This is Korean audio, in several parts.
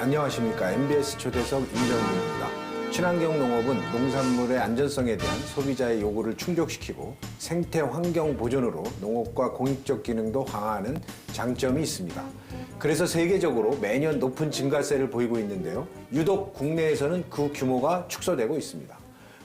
안녕하십니까. MBS 초대석 임정민입니다. 친환경 농업은 농산물의 안전성에 대한 소비자의 요구를 충족시키고 생태 환경 보존으로 농업과 공익적 기능도 강화하는 장점이 있습니다. 그래서 세계적으로 매년 높은 증가세를 보이고 있는데요. 유독 국내에서는 그 규모가 축소되고 있습니다.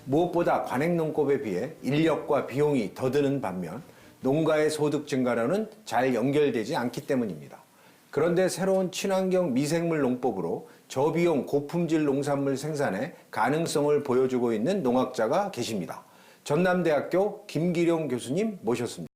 무엇보다 관행농법에 비해 인력과 비용이 더 드는 반면 농가의 소득 증가로는 잘 연결되지 않기 때문입니다. 그런데 새로운 친환경 미생물 농법으로 저비용 고품질 농산물 생산에 가능성을 보여주고 있는 농학자가 계십니다. 전남대학교 김기룡 교수님 모셨습니다.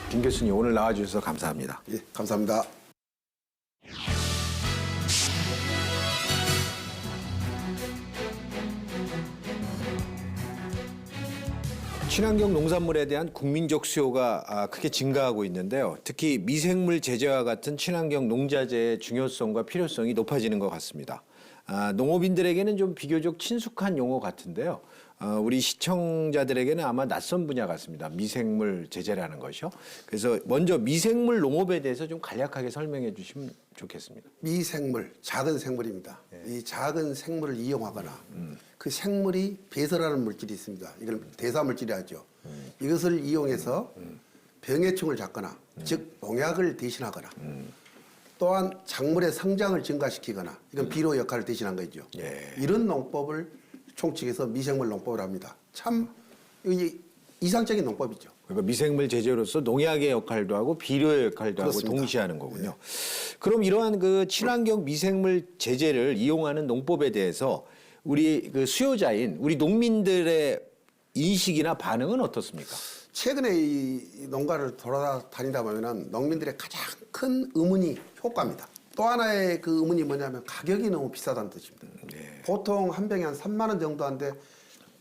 김 교수님 오늘 나와주셔서 감사합니다. 예, 감사합니다. 친환경 농산물에 대한 국민적 수요가 크게 증가하고 있는데요. 특히 미생물 제재와 같은 친환경 농자재의 중요성과 필요성이 높아지는 것 같습니다. 농업인들에게는 좀 비교적 친숙한 용어 같은데요. 우리 시청자들에게는 아마 낯선 분야 같습니다. 미생물 제재라는 것이요. 그래서 먼저 미생물 농업에 대해서 좀 간략하게 설명해 주시면 좋겠습니다. 미생물, 작은 생물입니다. 이 작은 생물을 이용하거나 그 생물이 배설하는 물질이 있습니다. 이걸 대사물질이 하죠. 이것을 이용해서 병해충을 잡거나 즉 농약을 대신하거나 또한 작물의 성장을 증가시키거나 이건 비료 역할을 대신한 거죠. 이런 농법을 총칙해서 미생물 농법을 합니다. 참 이상적인 농법이죠. 그러니까 미생물 제재로서 농약의 역할도 하고 비료의 역할도 그렇습니다. 하고 동시에 하는 거군요. 그럼 이러한 그 친환경 미생물 제재를 이용하는 농법에 대해서 우리 그 수요자인 우리 농민들의 인식이나 반응은 어떻습니까? 최근에 이 농가를 돌아다니다 보면은 농민들의 가장 큰 의문이 효과입니다. 또 하나의 그 의문이 뭐냐면 가격이 너무 비싸다는 뜻입니다. 보통 한 병에 한 3만 원 정도 한데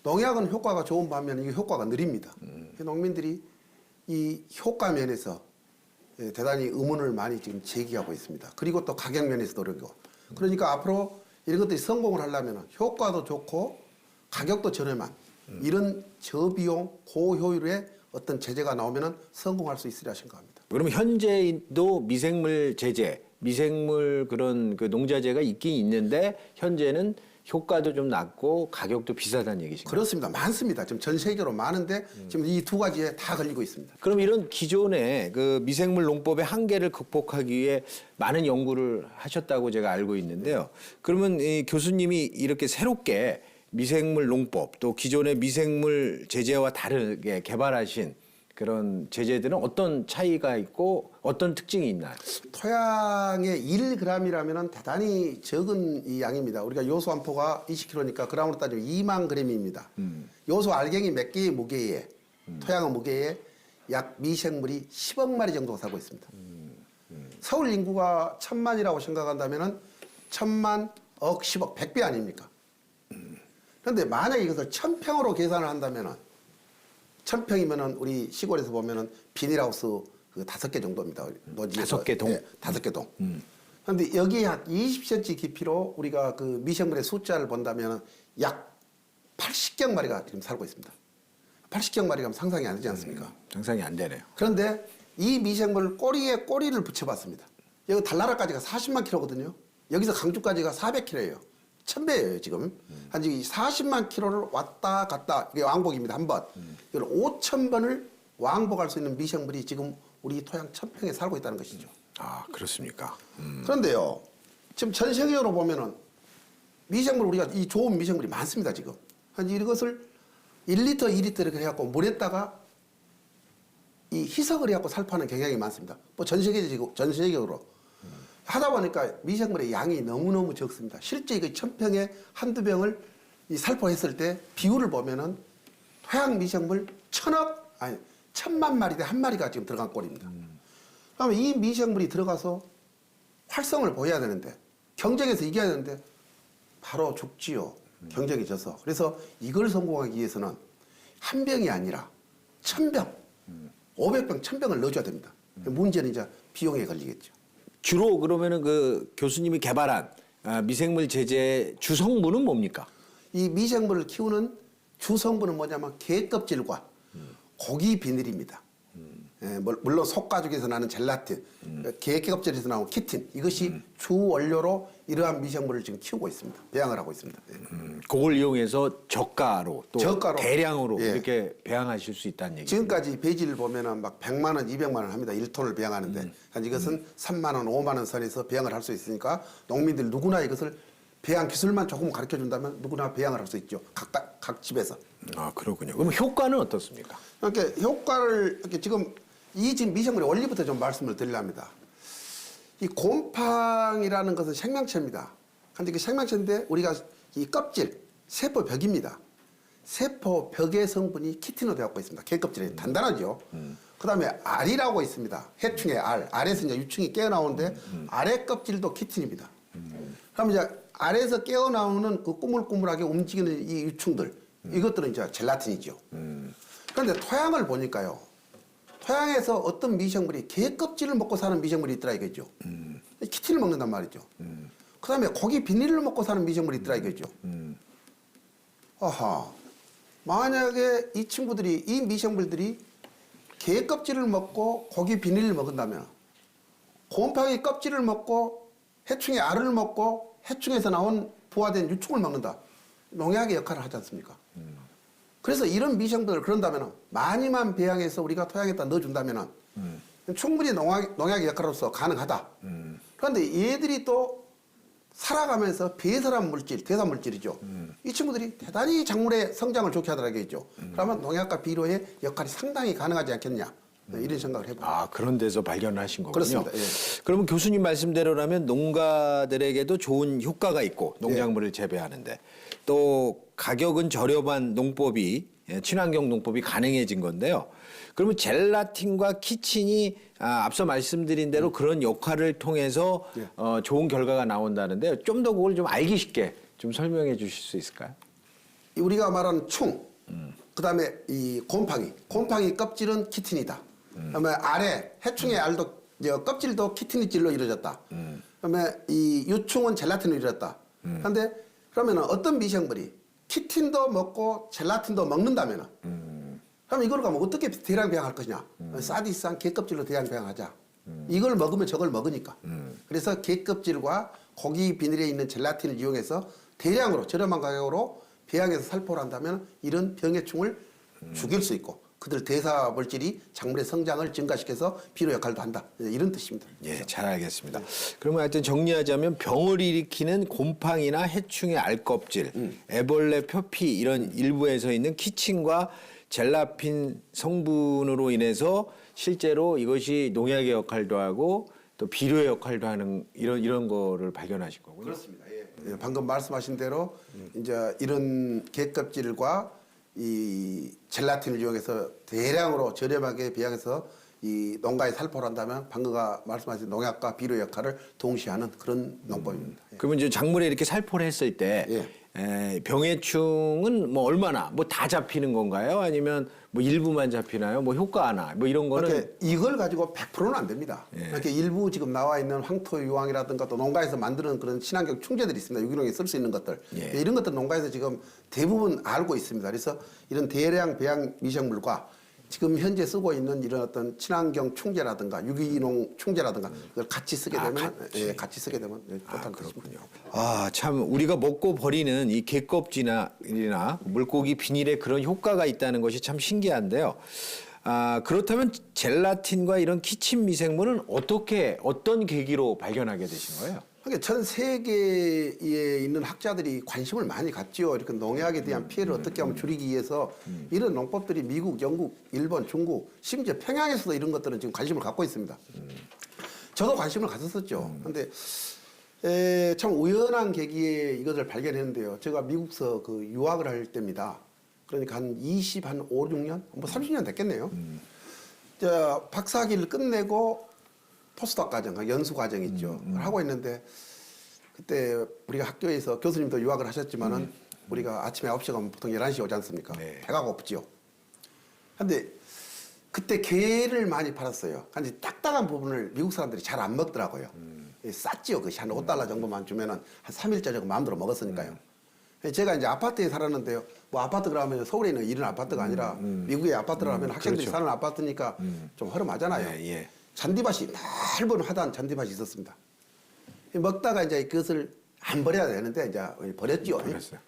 농약은 효과가 좋은 반면 이게 효과가 느립니다. 농민들이 이 효과 면에서 대단히 의문을 많이 지금 제기하고 있습니다. 그리고 또 가격 면에서도 그러고. 그러니까 앞으로 이런 것들이 성공을 하려면 효과도 좋고 가격도 저렴한 이런 저비용 고효율의 어떤 제재가 나오면 성공할 수 있으리라 생각합니다. 그러면 현재도 미생물 제재, 미생물 그런 그 농자재가 있긴 있는데 현재는 효과도 좀 낮고 가격도 비싸다는 얘기신가요? 그렇습니다. 많습니다. 지금 전 세계적으로 많은데 지금 이 두 가지에 다 걸리고 있습니다. 그럼 이런 기존의 그 미생물 농법의 한계를 극복하기 위해 많은 연구를 하셨다고 제가 알고 있는데요. 그러면 이 교수님이 이렇게 새롭게 미생물 농법 또 기존의 미생물 제재와 다르게 개발하신 그런 제재들은 어떤 차이가 있고 어떤 특징이 있나요? 토양의 1g이라면 대단히 적은 이 양입니다. 우리가 요소 한 포가 20kg니까 그램으로 따지면 2만 g입니다. 요소 알갱이 몇 개의 무게에 토양의 무게에 약 미생물이 10억 마리 정도가 살고 있습니다. 서울 인구가 1000만이라고 생각한다면 1000만, 억, 10억, 100배 아닙니까? 그런데 만약에 이것을 1000평으로 계산을 한다면 1000평이면은 우리 시골에서 보면은 비닐하우스 그 5개 정도입니다. 다섯 개 동? 네, 5개 동. 그런데 여기에 약 20cm 깊이로 우리가 그 미생물의 숫자를 본다면 약 80경 마리가 지금 살고 있습니다. 80경 마리가 상상이 안 되지 않습니까? 상상이 안 되네요. 그런데 이 미생물 꼬리에 꼬리를 붙여봤습니다. 여기 달나라까지가 40만 킬로거든요. 여기서 강주까지가 400킬로예요. 1000배예요, 지금. 한 40만 킬로를 왔다 갔다, 이게 왕복입니다, 한 번. 이걸 5000번을 왕복할 수 있는 미생물이 지금 우리 토양 1000평에 살고 있다는 것이죠. 아, 그렇습니까? 그런데요, 지금 전 세계적으로 보면은 미생물, 우리가 이 좋은 미생물이 많습니다, 지금. 한 이것을 1리터, 2리터 이렇게 해갖고 물에다가 이 희석을 해갖고 살포하는 경향이 많습니다. 뭐 전 세계적으로. 하다 보니까 미생물의 양이 너무너무 적습니다. 실제 이거 1000평에 한두 병을 이 살포했을 때 비율을 보면은 토양 미생물 1,000만 마리 대 한 마리가 지금 들어간 꼴입니다. 그러면 이 미생물이 들어가서 활성을 보여야 되는데 경쟁에서 이겨야 되는데 바로 죽지요. 경쟁이 져서. 그래서 이걸 성공하기 위해서는 한 병이 아니라 1,000병, 500병, 1,000병을 넣어줘야 됩니다. 문제는 이제 비용에 걸리겠죠. 주로 그러면은 그 교수님이 개발한 미생물 제제의 주성분은 뭡니까? 이 미생물을 키우는 주성분은 뭐냐면 게 껍질과 고기 비늘입니다. 예, 물론 속가죽에서 나는 젤라틴, 게 껍질에서 나온 키틴 이것이 주 원료로 이러한 미생물을 지금 키우고 있습니다. 배양을 하고 있습니다. 예. 그걸 이용해서 저가로 또 저가로. 대량으로 예. 이렇게 배양하실 수 있다는 얘기죠. 지금까지 배지를 보면은 막 100만 원, 200만 원 합니다. 1톤을 배양하는데. 이것은 3만 원, 5만 원 선에서 배양을 할 수 있으니까 농민들 누구나 이것을 배양 기술만 조금 가르쳐 준다면 누구나 배양을 할 수 있죠. 각 집에서. 아, 그렇군요. 그럼 효과는 어떻습니까? 이렇게 효과를 이렇게 지금 미생물의 원리부터 좀 말씀을 드리려합니다. 이 곰팡이라는 것은 생명체입니다. 그런데 그 생명체인데 우리가 이 껍질, 세포벽입니다. 세포벽의 성분이 키틴으로 되어 있습니다. 게 껍질이 단단하죠. 그다음에 알이라고 있습니다. 해충의 알, 알에서 이제 유충이 깨어나오는데 알의 껍질도 키틴입니다. 그럼 이제 알에서 깨어나오는 그 꾸물꾸물하게 움직이는 이 유충들, 이것들은 이제 젤라틴이죠. 그런데 토양을 보니까요. 토양에서 어떤 미생물이 게 껍질을 먹고 사는 미생물이 있더라 이거죠. 키틴을 먹는단 말이죠. 그다음에 고기 비닐을 먹고 사는 미생물이 있더라 이거죠. 아하. 만약에 이 친구들이 이 미생물들이 게 껍질을 먹고 고기 비닐을 먹은다면 곰팡이 껍질을 먹고 해충의 알을 먹고 해충에서 나온 부화된 유충을 먹는다. 농약의 역할을 하지 않습니까? 그래서 이런 미생물을 그런다면 많이만 배양해서 우리가 토양에다 넣어준다면 충분히 농약의 역할로서 가능하다. 그런데 얘들이 또 살아가면서 배설한 물질, 대사 물질이죠. 이 친구들이 대단히 작물의 성장을 좋게 하더라고요. 그러면 농약과 비료의 역할이 상당히 가능하지 않겠냐. 이런 생각을 해봅니다. 아, 그런 데서 발견하신 거군요. 그렇습니다. 예. 그러면 교수님 말씀대로라면 농가들에게도 좋은 효과가 있고 농작물을 재배하는데 또 가격은 저렴한 농법이 친환경 농법이 가능해진 건데요. 그러면 젤라틴과 키친이 앞서 말씀드린 대로 그런 역할을 통해서 좋은 결과가 나온다는데요. 좀 더 그걸 좀 알기 쉽게 좀 설명해 주실 수 있을까요? 우리가 말하는 충, 그다음에 이 곰팡이 껍질은 키틴이다. 그다음에 알에 해충의 알도 껍질도 키틴질로 이루어졌다. 그다음에 이 유충은 젤라틴으로 이루어졌다. 그런데 그러면 어떤 미생물이 키틴도 먹고 젤라틴도 먹는다면 그럼 이걸 가면 어떻게 대량 배양할 것이냐? 사디스한 게 껍질로 대량 배양하자. 이걸 먹으면 저걸 먹으니까. 그래서 게 껍질과 고기 비닐에 있는 젤라틴을 이용해서 대량으로 저렴한 가격으로 배양해서 살포를 한다면 이런 병해충을 죽일 수 있고 그들 대사 물질이 작물의 성장을 증가시켜서 비료 역할도 한다. 이런 뜻입니다. 예, 잘 알겠습니다. 그러면 하여튼 정리하자면 병을 일으키는 곰팡이나 해충의 알껍질, 애벌레 표피 이런 일부에서 있는 키친과 젤라틴 성분으로 인해서 실제로 이것이 농약의 역할도 하고 또 비료의 역할도 하는 이런 거를 발견하신 거고요. 그렇습니다. 예, 방금 말씀하신 대로 이제 이런 게 껍질과 이 젤라틴을 이용해서 대량으로 저렴하게 배양해서 이 농가에 살포를 한다면 방금 말씀하신 농약과 비료 역할을 동시에 하는 그런 농법입니다. 예. 그러면 이제 작물에 이렇게 살포를 했을 때 병해충은 뭐 얼마나 뭐 다 잡히는 건가요? 아니면 뭐 일부만 잡히나요? 뭐 효과 하나 뭐 이런 거는 이렇게 이걸 가지고 100%는 안 됩니다. 이렇게 일부 지금 나와 있는 황토유황이라든가 또 농가에서 만드는 그런 친환경 충제들이 있습니다. 유기농에 쓸 수 있는 것들. 이런 것들 농가에서 지금 대부분 알고 있습니다. 그래서 이런 대량 배양 미생물과 지금 현재 쓰고 있는 이런 어떤 친환경 충제라든가 유기농 충제라든가 그걸 같이 쓰게 되면 같이 쓰게 되면 좋다는 그렇군요. 아, 참 우리가 먹고 버리는 이 게껍질이나 물고기 비닐에 그런 효과가 있다는 것이 참 신기한데요. 아, 그렇다면 젤라틴과 이런 키친 미생물은 어떤 계기로 발견하게 되신 거예요? 그러니까 전 세계에 있는 학자들이 관심을 많이 갖지요. 이렇게 농약에 대한 피해를 어떻게 하면 줄이기 위해서 이런 농법들이 미국, 영국, 일본, 중국, 심지어 평양에서도 이런 것들은 지금 관심을 갖고 있습니다. 저도 관심을 가졌었죠. 그런데 참 우연한 계기에 이것을 발견했는데요. 제가 미국서 그 유학을 할 때입니다. 그러니까 한 5, 6년? 뭐 30년 됐겠네요. 저 박사학위를 끝내고 포스닥 과정, 연수 과정 있죠. 그걸 하고 있는데 그때 우리가 학교에서 교수님도 유학을 하셨지만은 우리가 아침에 9시 가면 보통 11시 오지 않습니까? 네. 배가 고프지요. 근데 그때 게를 많이 팔았어요. 근데 딱딱한 부분을 미국 사람들이 잘 안 먹더라고요. 쌌지요. 그것이 한 $5 정도만 주면은 한 3일 저녁 마음대로 먹었으니까요. 제가 이제 아파트에 살았는데요. 뭐 아파트 그러면 서울에 있는 이런 아파트가 아니라 미국의 아파트라면 학생들이 그렇죠. 사는 아파트니까 좀 허름하잖아요. 예, 예. 잔디밭이 넓은 화단 잔디밭이 있었습니다. 먹다가 이제 그것을 안 버려야 되는데 이제 버렸지요. 버렸어요.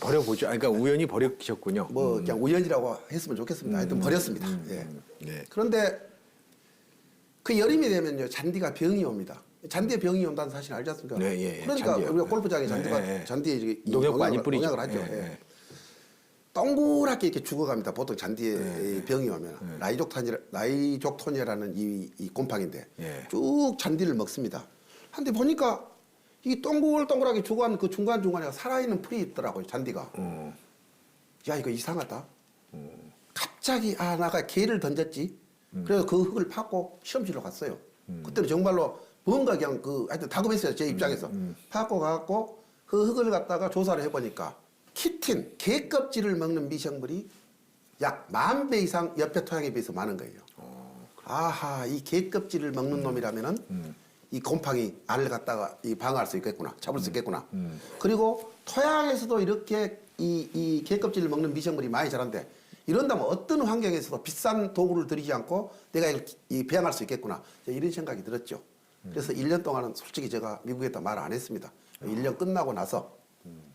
버려보죠. 그러니까 우연히 버리셨군요. 뭐 그냥 우연이라고 했으면 좋겠습니다. 하여튼 버렸습니다. 예. 네. 그런데 그 여름이 되면요 잔디가 병이 옵니다. 잔디에 병이 온다는 사실 알지 않습니까? 네, 예, 예. 그러니까 잔디요. 우리가 골프장에 잔디가 예, 예. 잔디에 이제 이 농약 많이 뿌리죠. 농약을 하죠. 예, 예. 예. 동그랗게 이렇게 죽어갑니다. 보통 잔디에 이 병이 오면 라이족토니라는 이 곰팡인데 예. 쭉 잔디를 먹습니다. 근데 보니까 이 동글동글하게 죽어간 그 중간중간에 살아있는 풀이 있더라고요. 잔디가. 야 이거 이상하다. 갑자기 나가 개를 던졌지. 그래서 그 흙을 파고 실험실로 갔어요. 그때는 정말로 뭔가 그냥 하여튼 다급했어요. 제 입장에서. 파고 가갖고 그 흙을 갖다가 조사를 해보니까 키틴, 개 껍질을 먹는 미생물이 약 10,000배 이상 옆에 토양에 비해서 많은 거예요. 아하, 이 개 껍질을 먹는 놈이라면은 이 곰팡이 알을 갖다가 방어할 수 있겠구나, 잡을 수 있겠구나. 그리고 토양에서도 이렇게 이 개 껍질을 먹는 미생물이 많이 자란데 이런다면 어떤 환경에서도 비싼 도구를 들이지 않고 내가 이걸 배양할 수 있겠구나. 이런 생각이 들었죠. 그래서 1년 동안은 솔직히 제가 미국에다 말 안 했습니다. 1년 끝나고 나서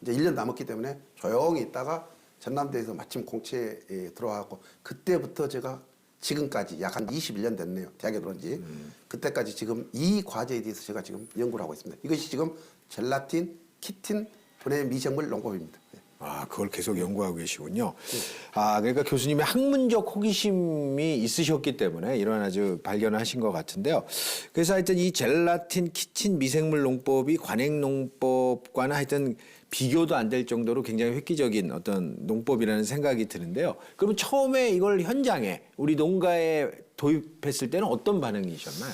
이제 1년 남았기 때문에 조용히 있다가 전남대에서 마침 공채에 들어와갖고 그때부터 제가 지금까지 약 한 21년 됐네요. 대학에 들어온 지. 그때까지 지금 이 과제에 대해서 제가 지금 연구를 하고 있습니다. 이것이 지금 젤라틴, 키틴 분해 미생물 농법입니다. 그걸 계속 연구하고 계시군요. 그러니까 교수님의 학문적 호기심이 있으셨기 때문에 이런 아주 발견을 하신 것 같은데요. 그래서 하여튼 이 젤라틴, 키틴 미생물 농법이 관행 농법과는 하여튼 비교도 안 될 정도로 굉장히 획기적인 어떤 농법이라는 생각이 드는데요. 그러면 처음에 이걸 현장에 우리 농가에 도입했을 때는 어떤 반응이셨나요?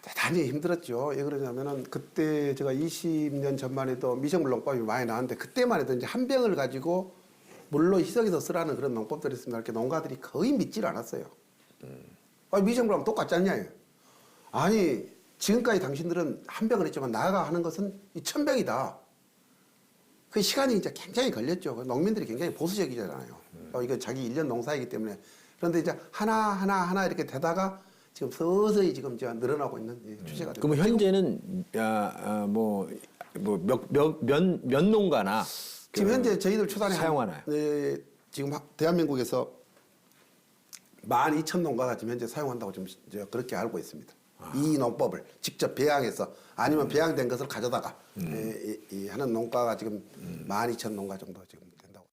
대단히 힘들었죠. 왜 그러냐면은 그때 제가 20년 전만 해도 미생물 농법이 많이 나왔는데 그때만 해도 이제 한 병을 가지고 물로 희석해서 쓰라는 그런 농법들이 있습니다. 이렇게 농가들이 거의 믿질 않았어요. 미생물하면 똑같지 않냐. 아니, 지금까지 당신들은 한 병을 했지만 나가 하는 것은 1,000병이다. 그 시간이 이제 굉장히 걸렸죠. 농민들이 굉장히 보수적이잖아요. 이거 자기 1년 농사이기 때문에. 그런데 이제 하나 이렇게 되다가 지금 서서히 지금 이제 늘어나고 있는 추세가 되고. 그럼 현재는 몇 농가나 지금 현재 저희들 초단에 사용하나요? 지금 대한민국에서 12,000농가가 지금 현재 사용한다고 좀 이제 그렇게 알고 있습니다. 이 농법을 직접 배양해서 아니면 배양된 것을 가져다가 하는 농가가 지금 12,000농가 정도 지금 된다고.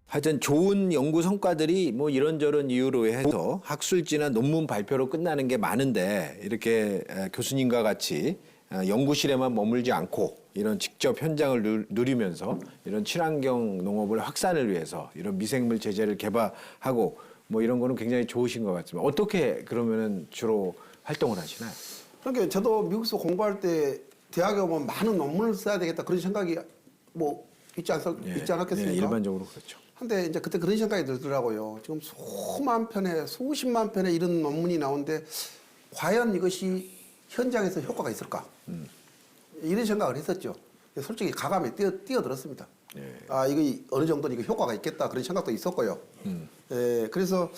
하여튼 좋은 연구 성과들이 뭐 이런저런 이유로 해서 학술지나 논문 발표로 끝나는 게 많은데 이렇게 교수님과 같이 연구실에만 머물지 않고 이런 직접 현장을 누리면서 이런 친환경 농업을 확산을 위해서 이런 미생물 제재를 개발하고 뭐 이런 거는 굉장히 좋으신 것 같습니다. 어떻게 그러면은 주로 활동을 하시나요? 그러니까 저도 미국에서 공부할 때 대학에 오면 많은 논문을 써야 되겠다 그런 생각이 뭐 있지 않았겠습니까? 일반적으로 그렇죠. 근데 이제 그때 그런 생각이 들더라고요. 지금 수만 편에, 수십만 편의 이런 논문이 나오는데 과연 이것이 현장에서 효과가 있을까? 이런 생각을 했었죠. 솔직히 가감에 뛰어들었습니다. 이거 어느 정도는 이거 효과가 있겠다 그런 생각도 있었고요. 그래서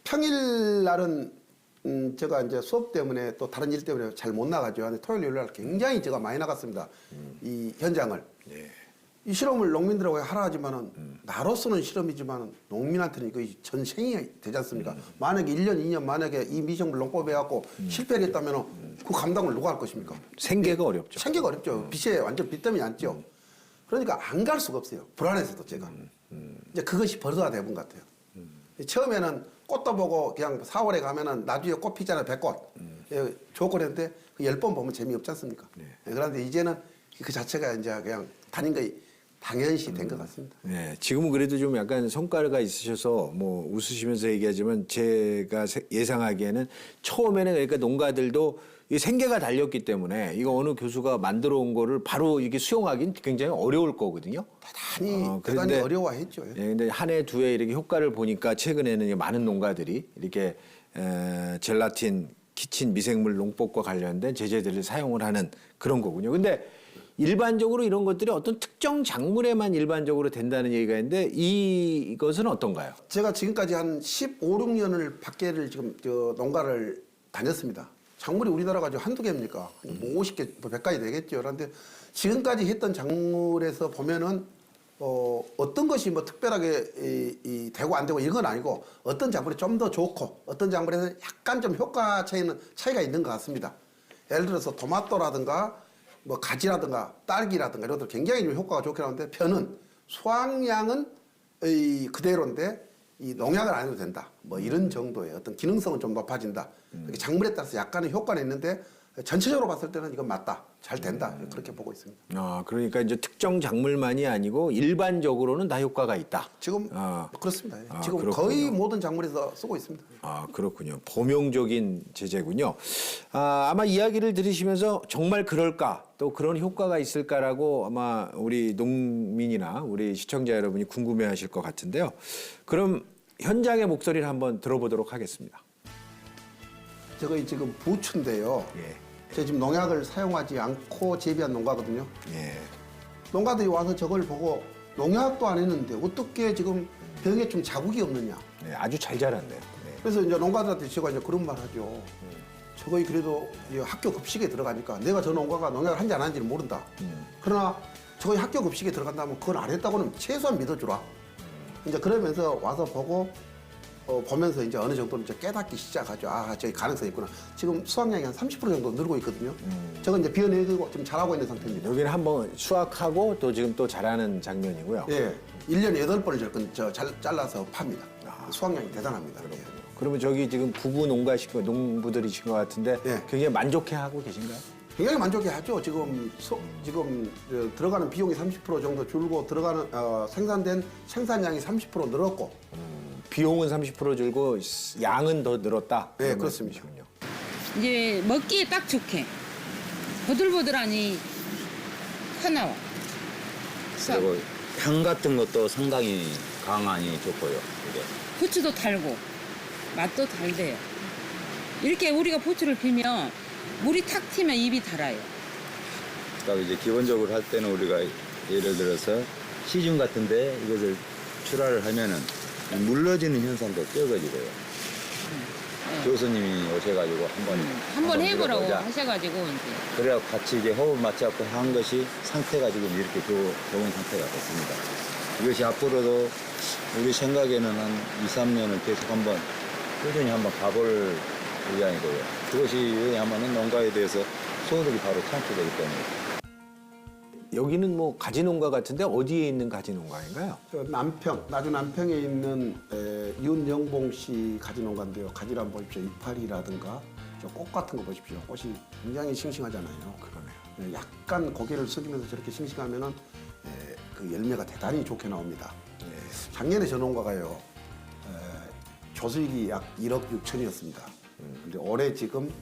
평일날은 제가 이제 수업 때문에 또 다른 일 때문에 잘 못 나가죠. 근데 토요일, 일요일 굉장히 제가 많이 나갔습니다. 이 현장을. 이 실험을 농민들하고 하라 하지만은 나로서는 실험이지만 농민한테는 이거 전생이 되지 않습니까? 만약에 1년, 2년 만약에 이 미생물 농법 해갖고 실패를 했다면은 그 감당을 누가 할 것입니까? 생계가 어렵죠. 생계가 어렵죠. 빚에 완전 빚 때문에 앉죠. 그러니까 안 갈 수가 없어요. 불안해서도 제가. 이제 그것이 버릇화 되는 것 같아요. 처음에는 꽃도 보고 그냥 4월에 가면은 나중에 꽃 피잖아요, 백꽃. 예, 좋고 그랬는데 10번 보면 재미없지 않습니까? 예, 그런데 이제는 그 자체가 이제 그냥 다닌 거이 당연시 된 것 같습니다. 네, 지금은 그래도 좀 약간 성과가 있으셔서 뭐 웃으시면서 얘기하지만 제가 예상하기에는 처음에는 그러니까 농가들도 이 생계가 달렸기 때문에 이거 어느 교수가 만들어 온 거를 바로 이게 수용하기는 굉장히 어려울 거거든요. 대단히 그런데 어려워했죠. 예. 예, 근데 한 해 두 해 이렇게 효과를 보니까 최근에는 많은 농가들이 이렇게 젤라틴, 키친 미생물 농법과 관련된 제재들을 사용을 하는 그런 거군요. 근데 일반적으로 이런 것들이 어떤 특정 작물에만 일반적으로 된다는 얘기가 있는데 이것은 어떤가요? 제가 지금까지 한 15, 16년을 밖에를 지금 농가를 다녔습니다. 작물이 우리나라가 지금 한두 개입니까? 뭐 50개, 뭐 100가지 되겠죠. 그런데 지금까지 했던 작물에서 보면은 어떤 것이 뭐 특별하게 되고 안 되고 이건 아니고 어떤 작물이 좀 더 좋고 어떤 작물에서 약간 좀 효과 차이가 있는 것 같습니다. 예를 들어서 토마토라든가 뭐 가지라든가 딸기라든가 이런 것들 굉장히 좀 효과가 좋게 나오는데 벼는 수확량은 그대로인데 이 농약을 안 해도 된다. 뭐 이런 정도의 어떤 기능성은 좀 높아진다. 이렇게 작물에 따라서 약간의 효과는 있는데 전체적으로 봤을 때는 이건 맞다. 잘 된다. 그렇게 보고 있습니다. 아, 그러니까 이제 특정 작물만이 아니고 일반적으로는 다 효과가 있다. 지금 그렇습니다. 아, 지금 그렇군요. 거의 모든 작물에서 쓰고 있습니다. 아, 그렇군요. 범용적인 제재군요. 아마 이야기를 들으시면서 정말 그럴까? 또 그런 효과가 있을까라고 아마 우리 농민이나 우리 시청자 여러분이 궁금해 하실 것 같은데요. 그럼 현장의 목소리를 한번 들어보도록 하겠습니다. 저거 지금 부추인데요. 예. 제가 지금 농약을 사용하지 않고 재배한 농가거든요. 예. 농가들이 와서 저걸 보고 농약도 안 했는데 어떻게 지금 병에 좀 자국이 없느냐. 네, 아주 잘 자랐네요. 네. 그래서 이제 농가들한테 제가 이제 그런 말 하죠. 저거 그래도 이제 학교 급식에 들어가니까 내가 저 농가가 농약을 한지 안 한지는 모른다. 그러나 저거 학교 급식에 들어간다면 그걸 안 했다고는 최소한 믿어주라. 이제 그러면서 와서 보고 보면서 이제 어느 정도는 이제 깨닫기 시작하죠. 아, 저기 가능성이 있구나. 지금 수확량이 한 30% 정도 늘고 있거든요. 저건 이제 비워내고 지금 잘하고 있는 상태입니다. 여기는 한번 수확하고 또 지금 또 자라는 장면이고요. 예. 1년에 8번을 잘라서 팝니다. 수확량이 대단합니다. 예. 그러면 저기 지금 부부 농부들이신 것 같은데 예. 굉장히 만족해 하고 계신가요? 굉장히 만족해 하죠. 지금 들어가는 비용이 30% 정도 줄고 들어가는 생산된 생산량이 30% 늘었고. 비용은 30% 줄고 양은 더 늘었다. 네, 그런 그렇습니다. 말씀이시군요. 이제 먹기에 딱 좋게 보들보들하니 터나와. 그리고 향 같은 것도 상당히 강하니 좋고요. 이게. 부추도 달고 맛도 달대요. 이렇게 우리가 부추를 피면 물이 탁 튀면 입이 달아요. 그러니까 이제 기본적으로 할 때는 우리가 예를 들어서 시중 같은데 이것을 출하를 하면은 물러지는 현상도 적어지고요. 교수님이 오셔가지고 한번 해보라고 들어보자. 하셔가지고 이제 그래야 같이 이제 호흡 맞춰갖고 한 것이 상태가 지금 이렇게 좋은 상태가 됐습니다. 이것이 앞으로도 우리 생각에는 한 2, 3년은 계속 한번 꾸준히 한번 가볼 의향이고요. 그것이 왜냐하면 농가에 대해서 소득이 바로 창출되기 때문에. 여기는 뭐 가지 농가 같은데 어디에 있는 가지 농가인가요? 저 나주 남평에 있는 윤영봉 씨 가지 농가인데요. 가지를 한번 보십시오. 이파리라든가 저 꽃 같은 거 보십시오. 꽃이 굉장히 싱싱하잖아요. 그러네요. 약간 고개를 숙이면서 저렇게 싱싱하면은 그 열매가 대단히 좋게 나옵니다. 작년에 저 농가가요. 조수익이 약 1억 6천이었습니다. 근데 올해 지금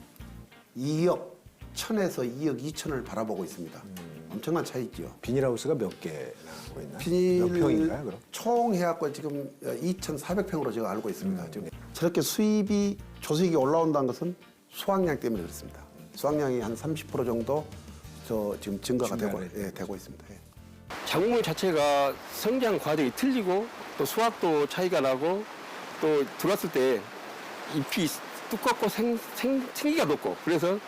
2억 1천에서 2억 2천을 바라보고 있습니다. 엄청난 차이 있죠. 비닐하우스가 몇 개 나오고 있나요? 비닐 몇 평인가요, 그럼? 총 해갖고 지금 2,400평으로 제가 알고 있습니다. 지금 저렇게 수입이 조수익이 올라온다는 것은 수확량 때문에 그렇습니다. 수확량이 한 30% 정도 지금 증가가 되고 있습니다. 예. 작물 자체가 성장 과정이 틀리고 또 수확도 차이가 나고 또 들어왔을 때 잎이 두껍고 생기가 높고 그래서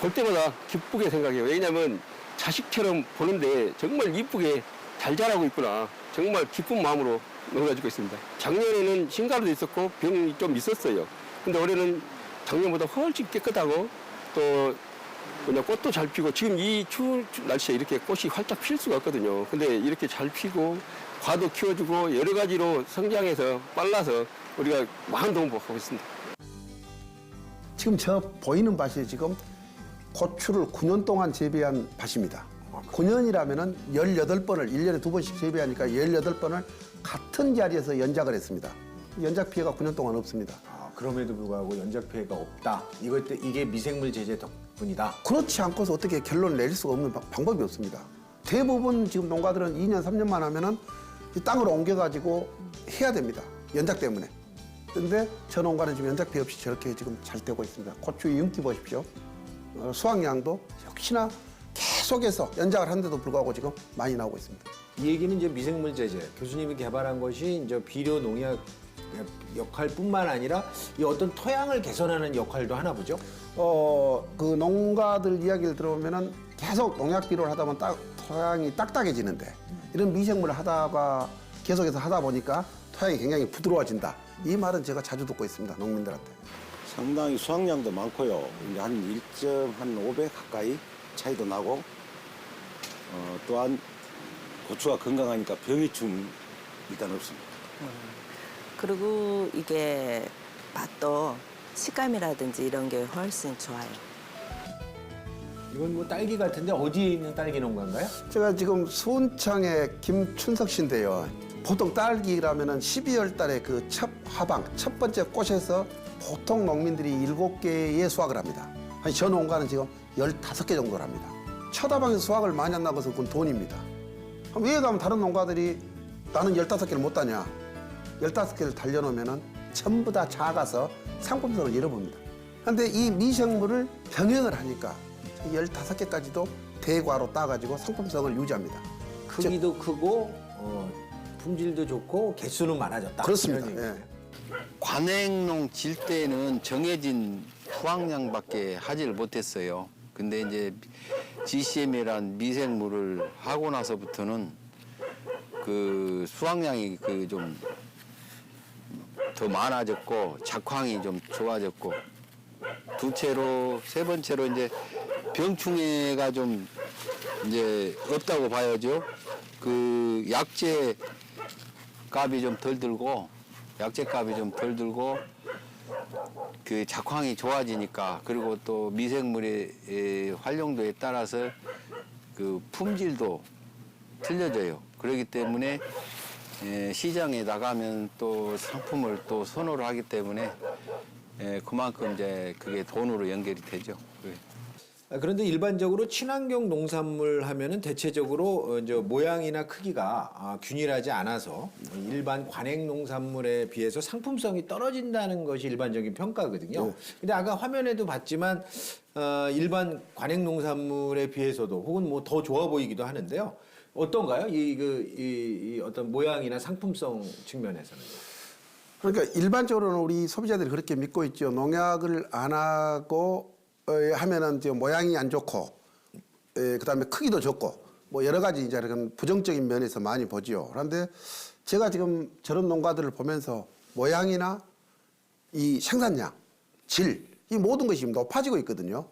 볼 때마다 기쁘게 생각해요. 왜냐하면 자식처럼 보는데 정말 이쁘게 잘 자라고 있구나. 정말 기쁜 마음으로 농사짓고 있습니다. 작년에는 신가루도 있었고 병이 좀 있었어요. 근데 올해는 작년보다 훨씬 깨끗하고 또 그냥 꽃도 잘 피고 지금 이 추운 날씨에 이렇게 꽃이 활짝 필 수가 없거든요. 근데 이렇게 잘 피고 과도 키워주고 여러 가지로 성장해서 빨라서 우리가 많은 도움을 받고 있습니다. 지금 저 보이는 밭이 지금 고추를 9년 동안 재배한 밭입니다. 9년이라면은 18번을 1년에 2번씩 재배하니까 18번을 같은 자리에서 연작을 했습니다. 연작 피해가 9년 동안 없습니다. 그럼에도 불구하고 연작 피해가 없다. 이게 미생물 제재 덕분이다. 그렇지 않고서 어떻게 결론을 내릴 수가 없는 방법이 없습니다. 대부분 지금 농가들은 2년, 3년만 하면은 이 땅으로 옮겨가지고 해야 됩니다. 연작 때문에. 근데 저 농가는 지금 연작 피해 없이 저렇게 지금 잘 되고 있습니다. 고추의 윤기 보십시오. 수확량도 역시나 계속해서 연작을 하는데도 불구하고 지금 많이 나오고 있습니다. 이 얘기는 이제 미생물 제재 교수님이 개발한 것이 이제 비료 농약 역할뿐만 아니라 이 어떤 토양을 개선하는 역할도 하나 보죠. 그 농가들 이야기를 들어보면은 계속 농약 비료를 하다 보면 토양이 딱딱해지는데 이런 미생물을 하다가 계속해서 하다 보니까 토양이 굉장히 부드러워진다. 이 말은 제가 자주 듣고 있습니다. 농민들한테. 상당히 수확량도 많고요. 이제 한 1.5배 가까이 차이도 나고, 또한 고추가 건강하니까 병해충 일단 없습니다. 그리고 이게 맛도 식감이라든지 이런 게 훨씬 좋아요. 이건 뭐 딸기 같은데 어디에 있는 딸기 농가인가요? 제가 지금 수원창의 김춘석 씨인데요. 보통 딸기라면은 12월 달에 그 첫 화방, 첫 번째 꽃에서 보통 농민들이 7개의 수확을 합니다. 아니, 저 농가는 지금 15개 정도를 합니다. 첫 화방에서 수확을 많이 한다는 것은 그건 돈입니다. 그럼 왜 가면 다른 농가들이 나는 15개를 못 따냐? 15개를 달려놓으면은 전부 다 작아서 상품성을 잃어봅니다. 그런데 이 미생물을 병행을 하니까 15개까지도 대과로 따가지고 상품성을 유지합니다. 크기도 크고 품질도 좋고 개수는 많아졌다. 그렇습니다. 이런 얘기예요. 예. 관행농 질 때는 정해진 수확량밖에 하지를 못했어요. 근데 이제 GCM이란 미생물을 하고 나서부터는 그 수확량이 그 좀 더 많아졌고 작황이 좀 좋아졌고 두째로 세 번째로 이제 병충해가 좀 이제 없다고 봐야죠. 그 약재 값이 좀 덜 들고 약재 값이 좀 덜 들고 그 작황이 좋아지니까 그리고 또 미생물의 활용도에 따라서 그 품질도 틀려져요. 그렇기 때문에 시장에 나가면 또 상품을 또 선호를 하기 때문에 그만큼 이제 그게 돈으로 연결이 되죠. 그런데 일반적으로 친환경 농산물 하면은 대체적으로 이제 모양이나 크기가 균일하지 않아서 일반 관행 농산물에 비해서 상품성이 떨어진다는 것이 일반적인 평가거든요. 근데 아까 화면에도 봤지만 일반 관행 농산물에 비해서도 혹은 뭐 더 좋아 보이기도 하는데요. 어떤가요? 이 어떤 모양이나 상품성 측면에서는. 그러니까 일반적으로는 우리 소비자들이 그렇게 믿고 있죠. 농약을 안 하고 하면은 이제 모양이 안 좋고, 그다음에 크기도 적고, 뭐 여러 가지 이제 그런 부정적인 면에서 많이 보지요. 그런데 제가 지금 저런 농가들을 보면서 모양이나 이 생산량, 질, 이 모든 것이 높아지고 있거든요.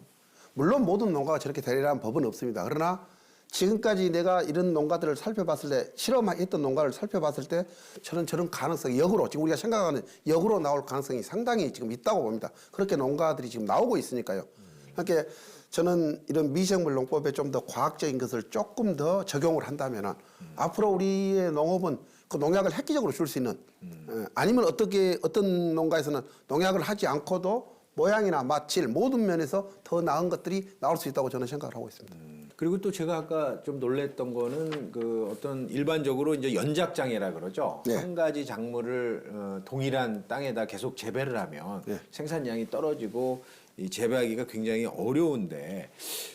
물론 모든 농가가 저렇게 되리라는 법은 없습니다. 그러나 지금까지 내가 이런 농가들을 살펴봤을 때, 실험했던 농가를 살펴봤을 때 저런 가능성이 역으로, 지금 우리가 생각하는 역으로 나올 가능성이 상당히 지금 있다고 봅니다. 그렇게 농가들이 지금 나오고 있으니까요. 그러니까 저는 이런 미생물 농법에 좀 더 과학적인 것을 조금 더 적용을 한다면은 앞으로 우리의 농업은 그 농약을 획기적으로 줄 수 있는, 아니면 어떤 농가에서는 농약을 하지 않고도 모양이나 맛, 질 모든 면에서 더 나은 것들이 나올 수 있다고 저는 생각을 하고 있습니다. 그리고 또 제가 아까 좀 놀랬던 거는 그 어떤 일반적으로 이제 연작장애라 그러죠. 네. 한 가지 작물을 동일한 땅에다 계속 재배를 하면 네. 생산량이 떨어지고 이 재배하기가 굉장히 어려운데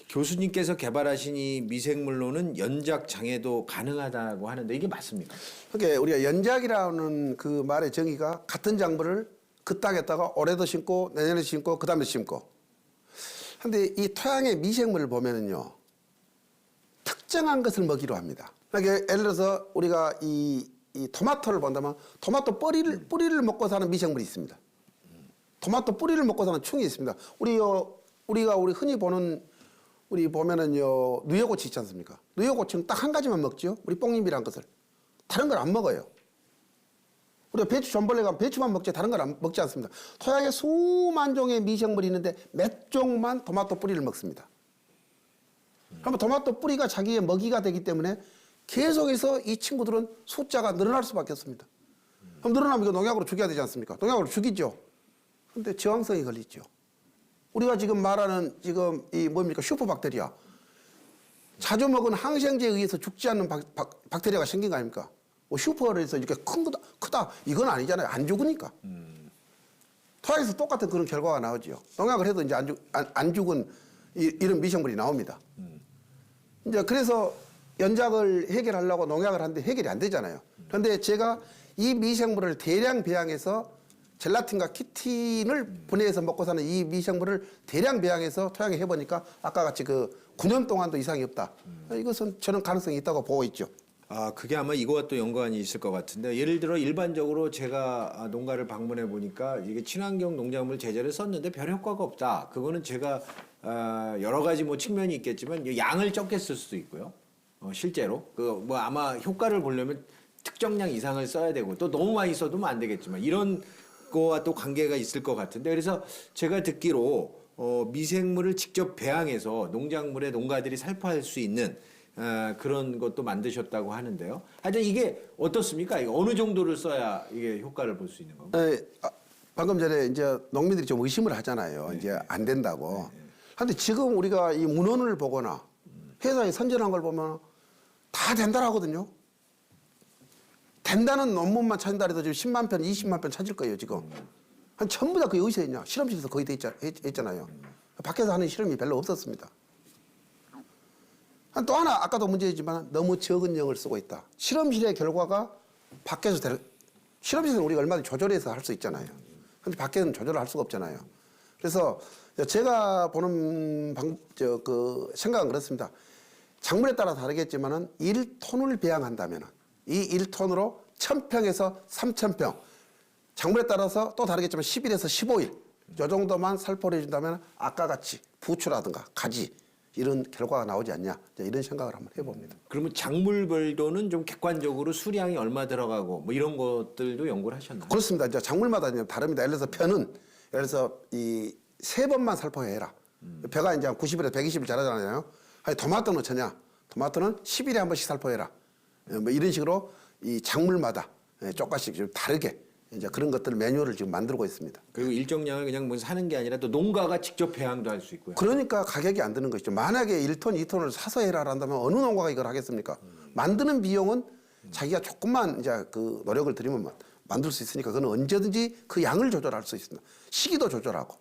교수님께서 개발하신 이 미생물로는 연작장애도 가능하다고 하는데 이게 맞습니까? 그러니까 우리가 연작이라는 그 말의 정의가 같은 작물을 그 땅에다가 올해도 심고 내년에 심고 그다음에 심고. 근데 이 토양의 미생물을 보면은요. 특정한 것을 먹이로 합니다. 그러니까 예를 들어서 우리가 이 토마토를 본다면 토마토 뿌리를 먹고 사는 미생물이 있습니다. 토마토 뿌리를 먹고 사는 충이 있습니다. 우리가 흔히 보는 우리 보면은요 누에고치 있지 않습니까? 누에고치는 딱 한 가지만 먹죠. 우리 뽕잎이란 것을 다른 걸 안 먹어요. 우리가 배추 전벌레 가면 배추만 먹지 다른 걸 안 먹지 않습니다. 토양에 수만 종의 미생물이 있는데 몇 종만 토마토 뿌리를 먹습니다. 그러면 토마토 뿌리가 자기의 먹이가 되기 때문에 계속해서 이 친구들은 숫자가 늘어날 수밖에 없습니다. 그럼 늘어나면 이거 농약으로 죽여야 되지 않습니까? 농약으로 죽이죠. 근데 저항성이 걸리죠. 우리가 지금 말하는 지금 이 뭡니까? 슈퍼박테리아. 자주 먹은 항생제에 의해서 죽지 않는 박테리아가 생긴 거 아닙니까? 뭐 슈퍼를 해서 이렇게 크다 이건 아니잖아요. 안 죽으니까. 토양에서 똑같은 그런 결과가 나오죠. 농약을 해도 이제 안 죽은 이런 미생물이 나옵니다. 이제 그래서 연작을 해결하려고 농약을 하는데 해결이 안 되잖아요. 그런데 제가 이 미생물을 대량 배양해서 젤라틴과 키틴을 분해해서 먹고 사는 이 미생물을 대량 배양해서 토양에 해보니까 아까 같이 그 9년 동안도 이상이 없다. 이것은 저는 가능성이 있다고 보고 있죠. 아, 그게 아마 이거와 또 연관이 있을 것 같은데, 예를 들어 일반적으로 제가 농가를 방문해 보니까 이게 친환경 농작물 제재를 썼는데 별 효과가 없다. 그거는 제가 여러 가지 뭐 측면이 있겠지만 양을 적게 쓸 수도 있고요. 실제로 그 뭐 아마 효과를 보려면 특정량 이상을 써야 되고 또 너무 많이 써두면 안 되겠지만 이런 거와 또 관계가 있을 것 같은데, 그래서 제가 듣기로 미생물을 직접 배양해서 농작물에 농가들이 살포할 수 있는 그런 것도 만드셨다고 하는데요. 하여튼 이게 어떻습니까? 이게 어느 정도를 써야 이게 효과를 볼 수 있는 건가요? 방금 전에 이제 농민들이 좀 의심을 하잖아요. 네. 이제 안 된다고. 그런데 지금 우리가 이 문헌을 보거나 회사에 선전한 걸 보면 다 된다고 하거든요. 된다는 논문만 찾는다 해도 지금 10만 편, 20만 편 찾을 거예요, 지금. 한 전부 다 그게 어디서 했냐? 실험실에서 거의 돼 있잖아요. 밖에서 하는 실험이 별로 없었습니다. 또 하나, 아까도 문제이지만 너무 적은 영을 쓰고 있다. 실험실의 결과가 밖에서 실험실은 우리가 얼마든지 조절해서 할 수 있잖아요. 근데 밖에는 조절을 할 수가 없잖아요. 그래서 제가 보는 생각은 그렇습니다. 작물에 따라 다르겠지만은 1톤을 배양한다면은 이 1톤으로 1000평에서 3000평, 작물에 따라서 또 다르겠지만 10일에서 15일 이 정도만 살포를 해준다면 아까 같이 부추라든가 가지 이런 결과가 나오지 않냐, 이런 생각을 한번 해봅니다. 그러면 작물별로는 좀 객관적으로 수량이 얼마 들어가고 뭐 이런 것들도 연구를 하셨나요? 그렇습니다. 이제 작물마다 이제 다릅니다. 예를 들어서 벼는 예를 들어서 이 3번만 살포해라. 벼가 이제 90일에서 120일 자라잖아요. 아니 토마토는 어쩌냐? 토마토는 10일에 한 번씩 살포해라. 뭐 이런 식으로 이 작물마다 조금씩 좀 다르게 이제 그런 것들 매뉴얼을 지금 만들고 있습니다. 그리고 일정량을 그냥 뭐 사는 게 아니라 또 농가가 직접 배양도 할 수 있고요. 그러니까 가격이 안 드는 것이죠. 만약에 1톤, 2톤을 사서 해라 한다면 어느 농가가 이걸 하겠습니까? 만드는 비용은 자기가 조금만 이제 그 노력을 들이면 만들 수 있으니까 그건 언제든지 그 양을 조절할 수 있습니다. 시기도 조절하고.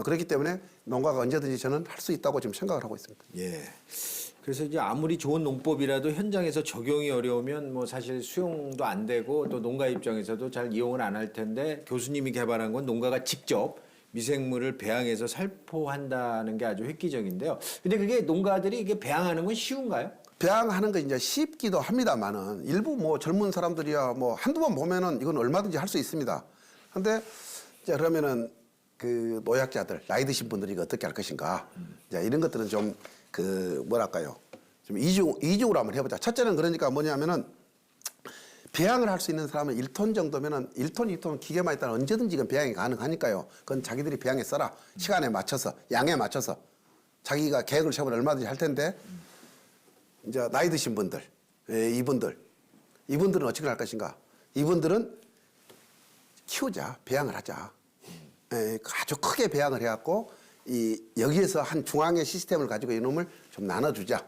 그렇기 때문에 농가가 언제든지 저는 할 수 있다고 지금 생각을 하고 있습니다. 예. 그래서 이제 아무리 좋은 농법이라도 현장에서 적용이 어려우면 뭐 사실 수용도 안 되고 또 농가 입장에서도 잘 이용을 안 할 텐데, 교수님이 개발한 건 농가가 직접 미생물을 배양해서 살포한다는 게 아주 획기적인데요. 근데 그게 농가들이 이게 배양하는 건 쉬운가요? 배양하는 거 이제 쉽기도 합니다만은 일부 뭐 젊은 사람들이야 뭐 한두 번 보면은 이건 얼마든지 할 수 있습니다. 근데 이제 그러면은 그 노약자들, 나이 드신 분들이 이거 어떻게 할 것인가. 이제 이런 것들은 좀 그 뭐랄까요. 좀 이중으로 한번 해보자. 첫째는 그러니까 뭐냐면은 배양을 할 수 있는 사람은 1톤 정도면은 1톤, 2톤 기계만 있다면 언제든지 이건 배양이 가능하니까요. 그건 자기들이 배양에 써라. 시간에 맞춰서, 양에 맞춰서 자기가 계획을 세우면 얼마든지 할 텐데, 이제 나이 드신 분들, 이분들은 어떻게 할 것인가? 이분들은 키우자, 배양을 하자. 아주 크게 배양을 해갖고 여기에서 한 중앙의 시스템을 가지고 이놈을 좀 나눠주자.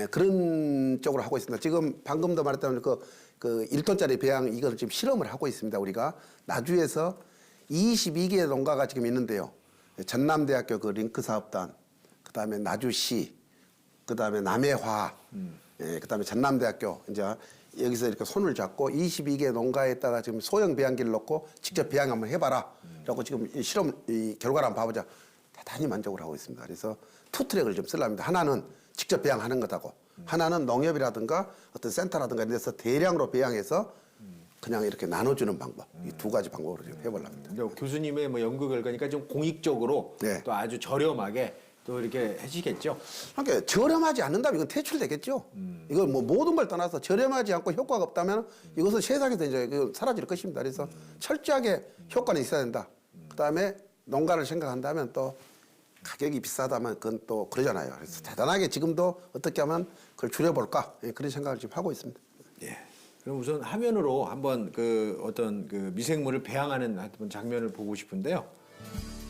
그런 쪽으로 하고 있습니다. 지금 방금도 말했다면 그 1톤짜리 배양 이걸 지금 실험을 하고 있습니다. 우리가 나주에서 22개의 농가가 지금 있는데요. 전남대학교 그 링크 사업단, 그다음에 나주시, 그다음에 남해화, 그다음에 전남대학교 이제 여기서 이렇게 손을 잡고 22개 농가에다가 지금 소형 배양기를 놓고 직접 배양 한번 해봐라. 라고 지금 이 실험 이 결과를 한번 봐보자. 대단히 만족을 하고 있습니다. 그래서 투 트랙을 좀 쓰려합니다. 하나는 직접 배양하는 것하고, 하나는 농협이라든가 어떤 센터라든가 이런 데서 대량으로 배양해서 그냥 이렇게 나눠주는 방법. 이 두 가지 방법으로 좀 해보려고 합니다. 교수님의 뭐 연구 결과니까 좀 공익적으로 네. 또 아주 저렴하게 또 이렇게 해주시겠죠. 그러니까 저렴하지 않는다면 이건 퇴출되겠죠. 이거 뭐 모든 걸 떠나서 저렴하지 않고 효과가 없다면 이것은 세상에서 이제 사라질 것입니다. 그래서 철저하게 효과는 있어야 된다. 그다음에 농가를 생각한다면 또 가격이 비싸다면 그건 또 그러잖아요. 그래서 대단하게 지금도 어떻게 하면 그걸 줄여볼까 그런 생각을 지금 하고 있습니다. 예. 그럼 우선 화면으로 한번 그 어떤 그 미생물을 배양하는 한번 장면을 보고 싶은데요.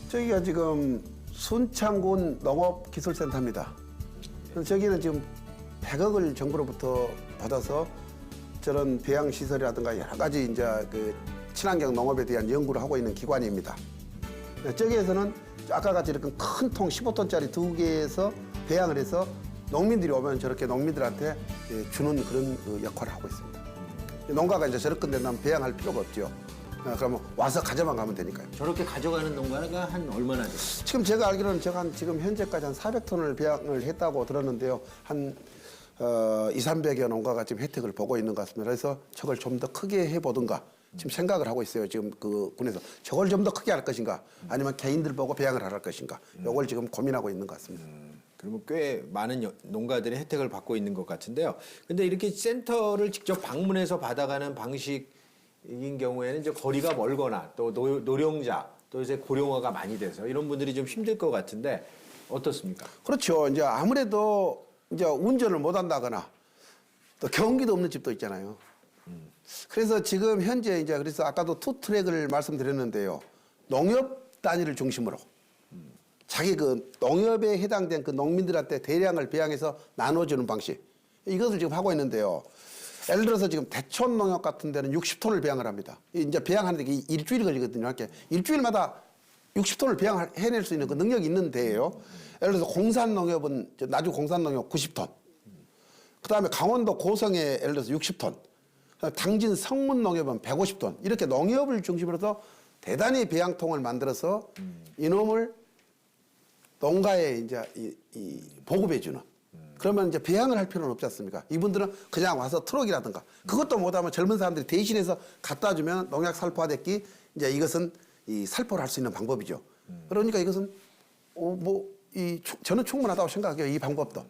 저기가 지금 순창군 농업기술센터입니다. 그래서 저기는 지금 100억을 정부로부터 받아서 저런 배양 시설이라든가 여러 가지 이제 그 친환경 농업에 대한 연구를 하고 있는 기관입니다. 저기에서는 아까 같이 이렇게 큰 통 15톤짜리 2개에서 배양을 해서 농민들이 오면 저렇게 농민들한테 주는 그런 그 역할을 하고 있습니다. 농가가 이제 저렇게 된다면 배양할 필요가 없죠. 그러면 와서 가져만 가면 되니까요. 저렇게 가져가는 농가가 한 얼마나 돼요? 지금 제가 알기로는 지금 현재까지 한 400톤을 배양을 했다고 들었는데요. 한 200~300여 농가가 지금 혜택을 보고 있는 것 같습니다. 그래서 저걸 좀 더 크게 해보든가 지금 생각을 하고 있어요. 지금 그 군에서 저걸 좀 더 크게 할 것인가 아니면 개인들 보고 배양을 할 것인가 이걸 지금 고민하고 있는 것 같습니다. 그러면 꽤 많은 농가들이 혜택을 받고 있는 것 같은데요. 근데 이렇게 센터를 직접 방문해서 받아가는 방식인 경우에는 이제 거리가 멀거나 또 노령자 또 이제 고령화가 많이 돼서 이런 분들이 좀 힘들 것 같은데 어떻습니까? 그렇죠. 이제 아무래도 이제 운전을 못 한다거나 또 경기도 없는 집도 있잖아요. 그래서 지금 현재 이제 그래서 아까도 투트랙을 말씀드렸는데요. 농협 단위를 중심으로 자기 그 농협에 해당된 그 농민들한테 대량을 배양해서 나눠주는 방식 이것을 지금 하고 있는데요. 예를 들어서 지금 대촌 농협 같은 데는 60톤을 배양을 합니다. 이제 배양하는데 일주일이 걸리거든요. 이렇게 일주일마다 60톤을 배양해낼 수 있는 그 능력이 있는 데예요. 예를 들어서 공산 농협은 나주 공산 농협 90톤. 그다음에 강원도 고성에 예를 들어서 60톤. 당진 성문 농협은 150톤. 이렇게 농협을 중심으로 해서 대단히 배양통을 만들어서 이놈을 농가에 이제 보급해 주는. 그러면 이제 배양을 할 필요는 없지 않습니까? 이분들은 그냥 와서 트럭이라든가 그것도 못하면 젊은 사람들이 대신해서 갖다 주면 농약 살포화 됐기 이제 이것은 이 살포를 할 수 있는 방법이죠. 그러니까 이것은 저는 충분하다고 생각해요. 이 방법도.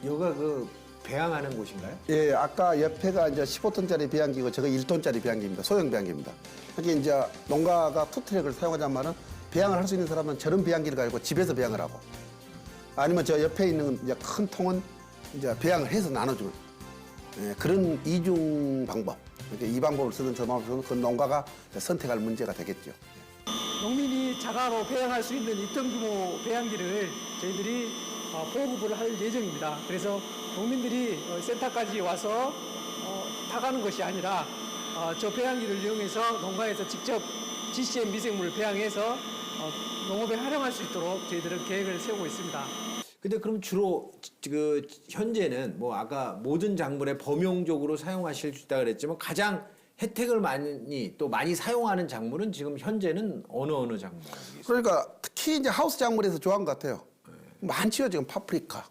여기가 그 배양하는 곳인가요? 예, 아까 옆에가 이제 15톤짜리 배양기고 저거 1톤짜리 배양기입니다. 소형 배양기입니다. 여기 이제 농가가 투트랙을 사용하자는 말은 배양을 할 수 있는 사람은 저런 배양기를 가지고 집에서 배양을 하고 아니면 저 옆에 있는 이제 큰 통은 이제 배양을 해서 나눠주는 그런 이중 방법. 이렇게 이 방법을 쓰는 저 방법은 그 농가가 선택할 문제가 되겠죠. 농민이 자가로 배양할 수 있는 2톤 규모 배양기를 저희들이 보급을 할 예정입니다. 그래서 농민들이 센터까지 와서 타가는 것이 아니라 저 배양기를 이용해서 농가에서 직접 GCM 미생물을 배양해서 농업에 활용할 수 있도록 저희들은 계획을 세우고 있습니다. 근데 그럼 주로 그 현재는 뭐 아까 모든 작물에 범용적으로 사용하실 수 있다 그랬지만 가장 혜택을 많이 사용하는 작물은 지금 현재는 어느 작물이겠어요? 그러니까 특히 이제 하우스 작물에서 좋아한 것 같아요. 많지요 지금 파프리카,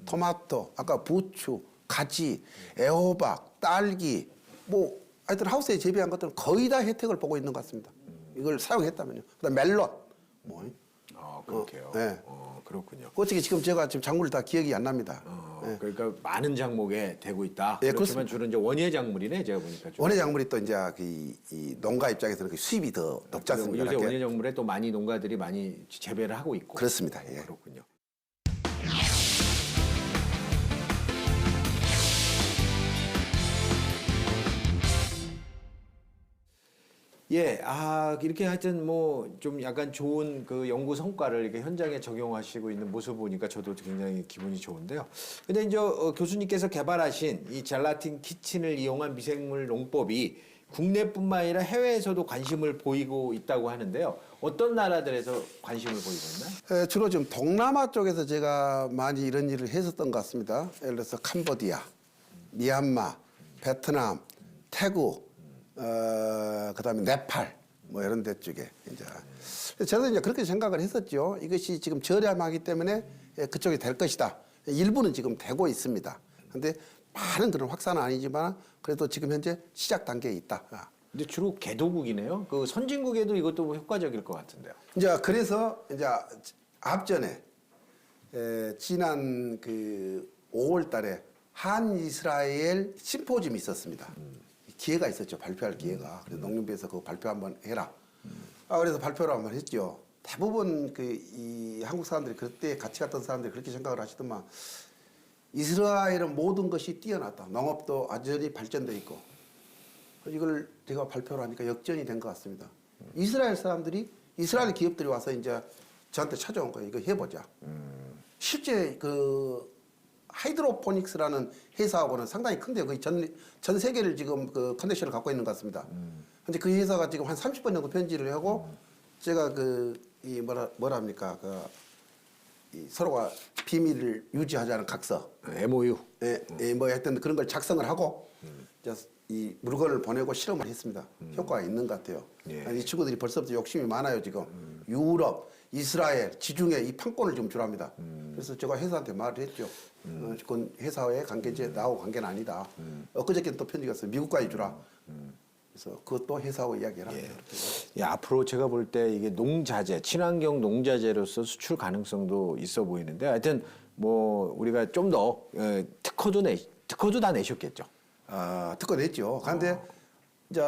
토마토, 아까 부추, 가지, 애호박, 딸기 뭐 하여튼 하우스에 재배한 것들은 거의 다 혜택을 보고 있는 것 같습니다. 이걸 사용했다면요. 그다음 멜론 뭐. 그렇게요. 네. 그렇군요. 어떻게 지금 제가 지금 작물을 다 기억이 안 납니다. 네. 그러니까 많은 작목에 되고 있다. 예, 그렇지만 주로 이제 원예 작물이네 제가 보니까. 좀. 원예 작물이 또 이제 이 농가 입장에서는 그 수입이 더 높지 않습니까? 요새 이렇게. 원예 작물에 또 많이 농가들이 많이 재배를 하고 있고. 그렇습니다. 예. 그렇군요. 예, 이렇게 하여튼 뭐 좀 약간 좋은 그 연구 성과를 이렇게 현장에 적용하시고 있는 모습 보니까 저도 굉장히 기분이 좋은데요. 근데 이제 교수님께서 개발하신 이 젤라틴 키친을 이용한 미생물 농법이 국내뿐만 아니라 해외에서도 관심을 보이고 있다고 하는데요. 어떤 나라들에서 관심을 보이고 있나요? 주로 지금 동남아 쪽에서 제가 많이 이런 일을 했었던 것 같습니다. 예를 들어서 캄보디아, 미얀마, 베트남, 태국, 그다음에 네팔 뭐 이런 데 쪽에 이제 저도 이제 그렇게 생각을 했었죠. 이것이 지금 저렴하기 때문에 그쪽이 될 것이다. 일부는 지금 되고 있습니다. 그런데 많은 그런 확산은 아니지만 그래도 지금 현재 시작 단계에 있다. 근데 주로 개도국이네요. 그 선진국에도 이것도 효과적일 것 같은데요. 이제 그래서 이제 앞전에 지난 그 5월 달에 한 이스라엘 심포지엄이 있었습니다. 기회가 있었죠. 발표할 기회가. 그래서 농림부에서 그거 발표 한번 해라. 그래서 발표를 한번 했죠. 대부분 이 한국 사람들이 그때 같이 갔던 사람들이 그렇게 생각을 하시더만 이스라엘은 모든 것이 뛰어났다. 농업도 아주리 발전돼 있고. 이걸 제가 발표를 하니까 역전이 된 것 같습니다. 이스라엘 사람들이 이스라엘 기업들이 와서 이제 저한테 찾아온 거예요. 이거 해보자. 실제 그 하이드로포닉스라는 회사하고는 상당히 큰데요. 거의 전 세계를 지금 그 컨넥션을 갖고 있는 것 같습니다. 근데 그 회사가 지금 한 30번 정도 편지를 하고 제가 이 뭐라 합니까? 이 서로가 비밀을 유지하자는 각서. MOU. 뭐 하여튼 그런 걸 작성을 하고 이 물건을 보내고 실험을 했습니다. 효과가 있는 것 같아요. 예. 이 친구들이 벌써부터 욕심이 많아요, 지금. 유럽, 이스라엘, 지중해 이 판권을 좀 주랍니다. 그래서 제가 회사한테 말을 했죠. 그건 회사의 관계지 나하고 관계는 아니다. 엊그저께 또 편지가 왔어요. 미국까지 주라. 그래서 그것도 회사하고 이야기를 합니다. 예, 앞으로 제가 볼 때 이게 농자재, 친환경 농자재로서 수출 가능성도 있어 보이는데 하여튼 뭐 우리가 좀 더 특허도 다 내셨겠죠. 특허 냈죠. 그런데 이제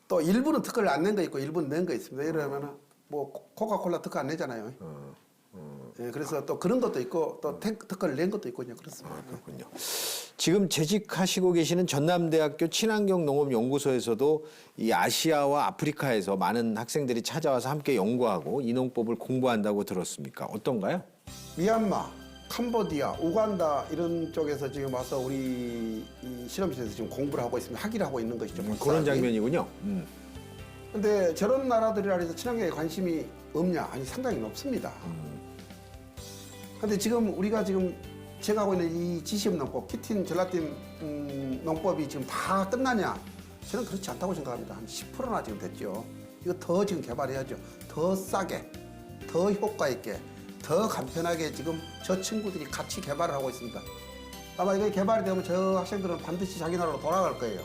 또 일부는 특허를 안 낸 거 있고 일부는 낸 거 있습니다. 예를 들면 뭐 코카콜라 특허 안 내잖아요. 예, 그래서 또 그런 것도 있고 또 특허를 낸 것도 있고 그냥 그렇습니다. 그렇군요. 지금 재직하시고 계시는 전남대학교 친환경농업연구소에서도 이 아시아와 아프리카에서 많은 학생들이 찾아와서 함께 연구하고 이 농법을 공부한다고 들었습니까? 어떤가요? 미얀마, 캄보디아, 우간다 이런 쪽에서 지금 와서 우리 이 실험실에서 지금 공부를 하고 있습니다. 학위를 하고 있는 것이죠. 그런 장면이군요. 근데 저런 나라들이라 해서 친환경에 관심이 없냐? 아니 상당히 높습니다. 근데 지금 우리가 지금 제가 하고 있는 이 GCM 농법, 키틴, 젤라틴 농법이 지금 다 끝나냐? 저는 그렇지 않다고 생각합니다. 한 10%나 지금 됐죠. 이거 더 지금 개발해야죠. 더 싸게, 더 효과 있게, 더 간편하게 지금 저 친구들이 같이 개발을 하고 있습니다. 아마 이게 개발이 되면 저 학생들은 반드시 자기 나라로 돌아갈 거예요.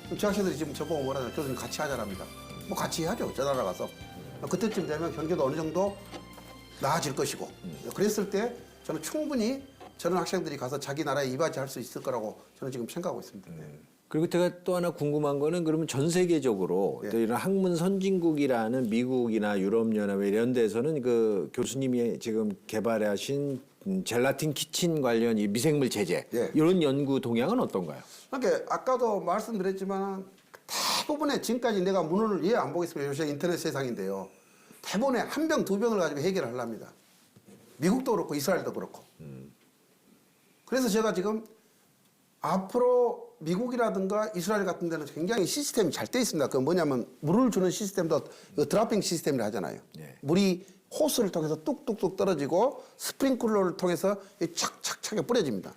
그럼 저 학생들이 지금 저보고 뭐라냐? 교수님 같이 하자랍니다. 뭐 같이 해야죠. 저 나라 가서. 그때쯤 되면 경제도 어느 정도 나아질 것이고 그랬을 때 저는 충분히 저런 학생들이 가서 자기 나라에 이바지할 수 있을 거라고 저는 지금 생각하고 있습니다. 그리고 제가 또 하나 궁금한 거는 그러면 전 세계적으로 예. 또 이런 학문 선진국이라는 미국이나 유럽연합 이런 데서는 그 교수님이 지금 개발하신 젤라틴 키친 관련 이 미생물 제제 예. 이런 연구 동향은 어떤가요? 그러니까 아까도 말씀드렸지만 대부분의 지금까지 내가 문헌을 안 보겠습니다. 요새 인터넷 세상인데요. 대부분의 한 병, 두 병을 가지고 해결을 하려합니다. 미국도 그렇고 이스라엘도 그렇고. 그래서 제가 지금 앞으로 미국이라든가 이스라엘 같은 데는 굉장히 시스템이 잘 돼 있습니다. 그 뭐냐면 물을 주는 시스템도 드라핑 시스템이라 하잖아요. 네. 물이 호스를 통해서 뚝뚝뚝 떨어지고 스프링클러를 통해서 착착착에 뿌려집니다.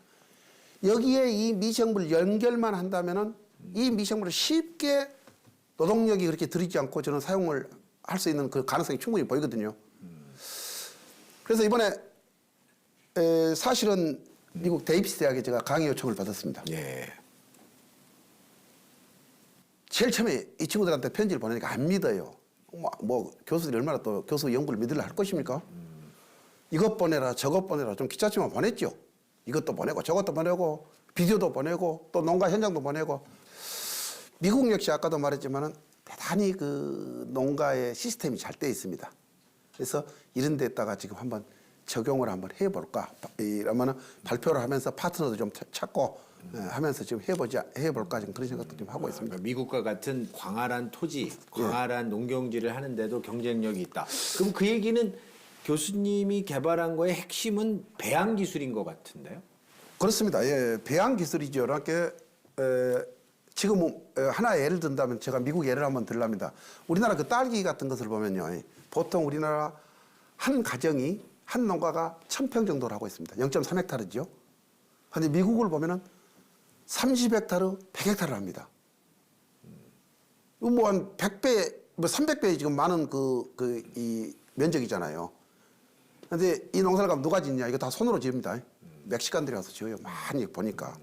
여기에 이 미생물 연결만 한다면은 이 미생물을 쉽게 노동력이 그렇게 들이지 않고 저는 사용을 할 수 있는 그 가능성이 충분히 보이거든요. 그래서 이번에 사실은 미국 데이비스 대학에 제가 강의 요청을 받았습니다. 예. 제일 처음에 이 친구들한테 편지를 보내니까 안 믿어요. 뭐 교수들이 얼마나 또 교수 연구를 믿으려 할 것입니까? 이것 보내라 저것 보내라 좀 귀찮지만 보냈죠. 이것도 보내고 저것도 보내고 비디오도 보내고 또 농가 현장도 보내고 미국 역시 아까도 말했지만은 대단히 그 농가의 시스템이 잘 돼 있습니다. 그래서 이런 데다가 지금 한번 적용을 한번 해볼까 이러면은 발표를 하면서 파트너도 좀 찾고 하면서 지금 해볼까 지금 그런 생각도 좀 하고 있습니다. 미국과 같은 광활한 토지, 광활한 농경지를 하는데도 경쟁력이 있다. 그럼 그 얘기는 교수님이 개발한 거의 핵심은 배양 기술인 것 같은데요? 그렇습니다. 예, 배양 기술이죠. 그러니까 지금 하나 예를 든다면 제가 미국 예를 한번 들랍니다. 우리나라 그 딸기 같은 것을 보면요, 보통 우리나라 한 가정이 한 농가가 1000평 정도를 하고 있습니다. 0.3헥타르죠. 그런데 미국을 보면은 30헥타르, 100헥타르를 합니다. 뭐 한 100배, 뭐 300배 지금 많은 이 면적이잖아요. 근데 이 농사를 가면 누가 짓냐? 이거 다 손으로 지읍니다. 멕시칸들이 와서 지어요. 많이 보니까.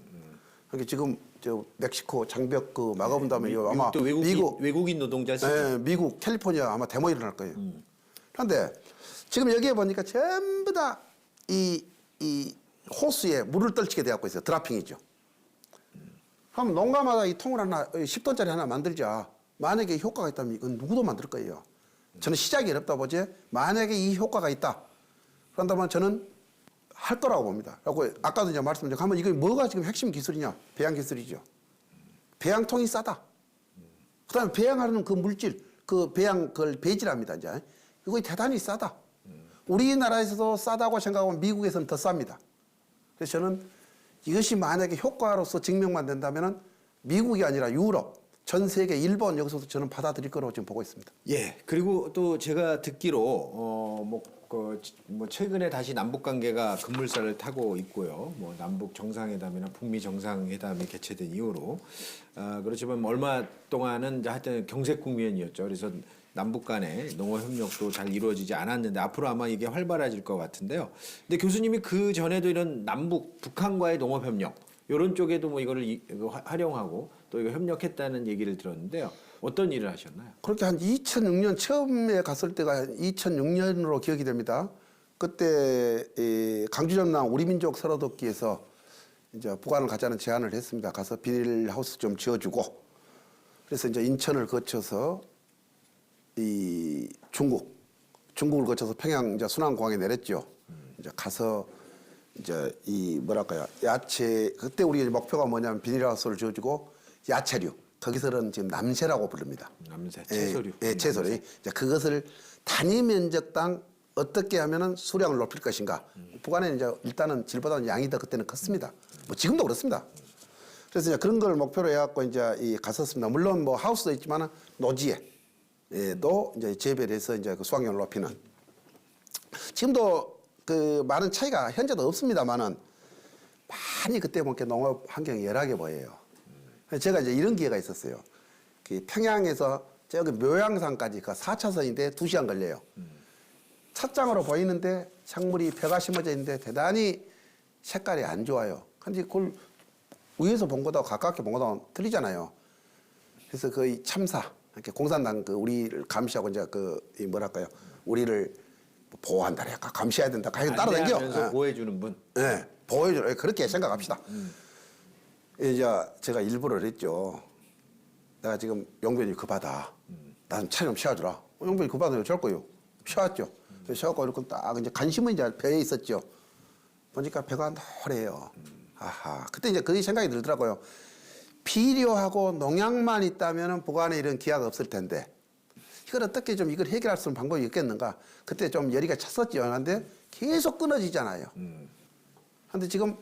그러니까 지금 저 멕시코 장벽 그 막아본 다음에 아마 외국인 노동자 네, 미국 캘리포니아 아마 데모 일어날 거예요. 그런데 지금 여기에 보니까 전부 다 이 호수에 물을 떨치게 되어갖고 있어요. 드라핑이죠. 그럼 농가마다 이 통을 하나, 10톤짜리 하나 만들자. 만약에 효과가 있다면 이건 누구도 만들 거예요. 저는 시작이 어렵다 보지. 만약에 이 효과가 있다. 그런다면 저는 할 거라고 봅니다. 그리고 아까도 이제 말씀드린 하면 이게 뭐가 지금 핵심 기술이냐? 배양 기술이죠. 배양통이 싸다. 그다음에 배양하는 그 물질, 그 배양 그걸 배지랍니다. 이제 이거 대단히 싸다. 우리나라에서도 싸다고 생각하면 미국에서는 더 쌉니다. 그래서 저는 이것이 만약에 효과로서 증명만 된다면은 미국이 아니라 유럽, 전 세계, 일본 여기서도 저는 받아들일 거라고 지금 보고 있습니다. 예. 그리고 또 제가 듣기로 뭐 최근에 다시 남북 관계가 급물살을 타고 있고요. 뭐 남북 정상회담이나 북미 정상회담이 개최된 이후로 그렇지만 얼마 동안은 이제 하여튼 경색 국면이었죠. 그래서 남북 간의 농어 협력도 잘 이루어지지 않았는데 앞으로 아마 이게 활발해질 것 같은데요. 근데 교수님이 그 전에도 이런 남북 북한과의 농업 협력 이런 쪽에도 뭐 이거를 활용하고 또 이거 협력했다는 얘기를 들었는데요. 어떤 일을 하셨나요? 그렇게 한 2006년 처음에 갔을 때가 2006년으로 기억이 됩니다. 그때 이 강주전남 우리민족 서로돕기에서 이제 북한을 가자는 제안을 했습니다. 가서 비닐하우스 좀 지어주고 그래서 이제 인천을 거쳐서 이 중국을 거쳐서 평양 이제 순안공항에 내렸죠. 이제 가서 이제 이 뭐랄까요 야채 그때 우리 목표가 뭐냐면 비닐하우스를 지어주고 야채류 거기서는 지금 남새라고 부릅니다. 남새 채소류. 예, 채소류. 이제 그것을 단위 면적당 어떻게 하면은 수량을 높일 것인가. 북한에 이제 일단은 질보다는 양이 더 그때는 컸습니다. 뭐 지금도 그렇습니다. 그래서 이제 그런 걸 목표로 해갖고 이제 갔었습니다. 물론 뭐 하우스도 있지만은 노지에 또 이제 재배를 해서 이제 그 수확량을 높이는. 지금도 그 많은 차이가 현재도 없습니다만은 많이 그때 보니까 농업 환경이 열악해 보여요. 제가 이제 이런 기회가 있었어요. 그 평양에서 저기 묘양산까지 그 4차선인데 2시간 걸려요. 찻장으로 보이는데 작물이 벼가 심어져 있는데 대단히 색깔이 안 좋아요. 근데 그걸 위에서 본 거하고 가깝게 본 거하고 틀리잖아요. 그래서 거의 참사, 이렇게 공산당 그 우리를 감시하고 이제 이 뭐랄까요, 우리를 보호한다랄까 감시해야 된다. 가끔 따라다녀. 안내하면서 보호해주는 분. 네, 보호해주는 그렇게 생각합시다. 이제 제가 일부러 그랬죠. 내가 지금 용변이 급하다. 나 좀 차 좀 쉬어주라. 용변이 급하다. 어쩔 거요. 쉬었죠. 쉬었고 이렇게 딱 이제 관심은 이제 배에 있었죠. 보니까 배가 노래요. 아하. 그때 이제 그 생각이 들더라고요. 비료하고 농약만 있다면은 북한에 이런 기아가 없을 텐데 이걸 어떻게 좀 이걸 해결할 수 있는 방법이 있겠는가? 그때 좀 열의가 찼었죠. 그런데 계속 끊어지잖아요. 그런데 지금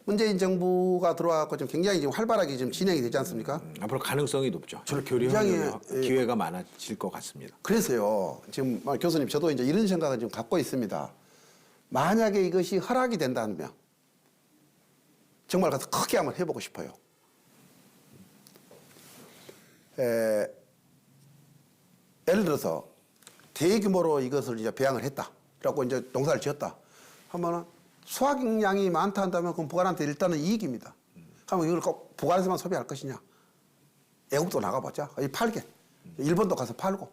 문재인 정부가 들어와서 좀 굉장히 지금 활발하게 지금 진행이 되지 않습니까? 앞으로 가능성이 높죠. 저는 교류하는 굉장히, 기회가 많아질 것 같습니다. 그래서요. 지금 교수님 저도 이제 이런 생각을 좀 갖고 있습니다. 만약에 이것이 허락이 된다면 정말 가서 크게 한번 해보고 싶어요. 예를 들어서 대규모로 이것을 이제 배양을 했다. 그래갖고 이제 농사를 지었다. 하면은 수확량이 많다 한다면 그럼 북한한테 일단은 이익입니다. 그러면 이걸 꼭 북한에서만 소비할 것이냐? 애국도 나가보자. 팔게. 일본도 가서 팔고,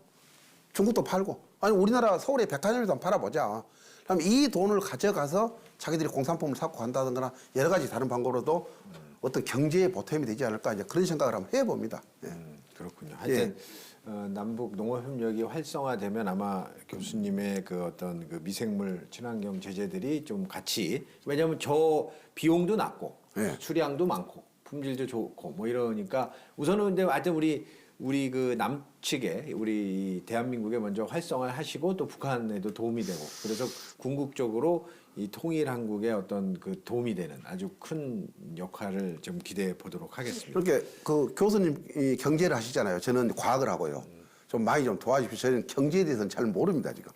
중국도 팔고, 아니 우리나라 서울의 백화점에서 한번 팔아보자. 그럼 이 돈을 가져가서 자기들이 공산품을 사고 간다든가 여러 가지 다른 방법으로도 어떤 경제의 보탬이 되지 않을까 이제 그런 생각을 한번 해봅니다. 예. 그렇군요. 하여튼 남북 농업 협력이 활성화되면 아마 교수님의 그 어떤 그 미생물 친환경 제재들이 좀 같이 왜냐하면 저 비용도 낮고 수량도 많고 품질도 좋고 뭐 이러니까 우선은 근데 하여튼 우리 그 남측에 우리 대한민국에 먼저 활성화를 하시고 또 북한에도 도움이 되고 그래서 궁극적으로 이 통일 한국의 어떤 그 도움이 되는 아주 큰 역할을 좀 기대해 보도록 하겠습니다. 그렇게 그 교수님 경제를 하시잖아요. 저는 과학을 하고요. 좀 많이 좀 도와주십시오. 저는 경제에 대해서는 잘 모릅니다 지금.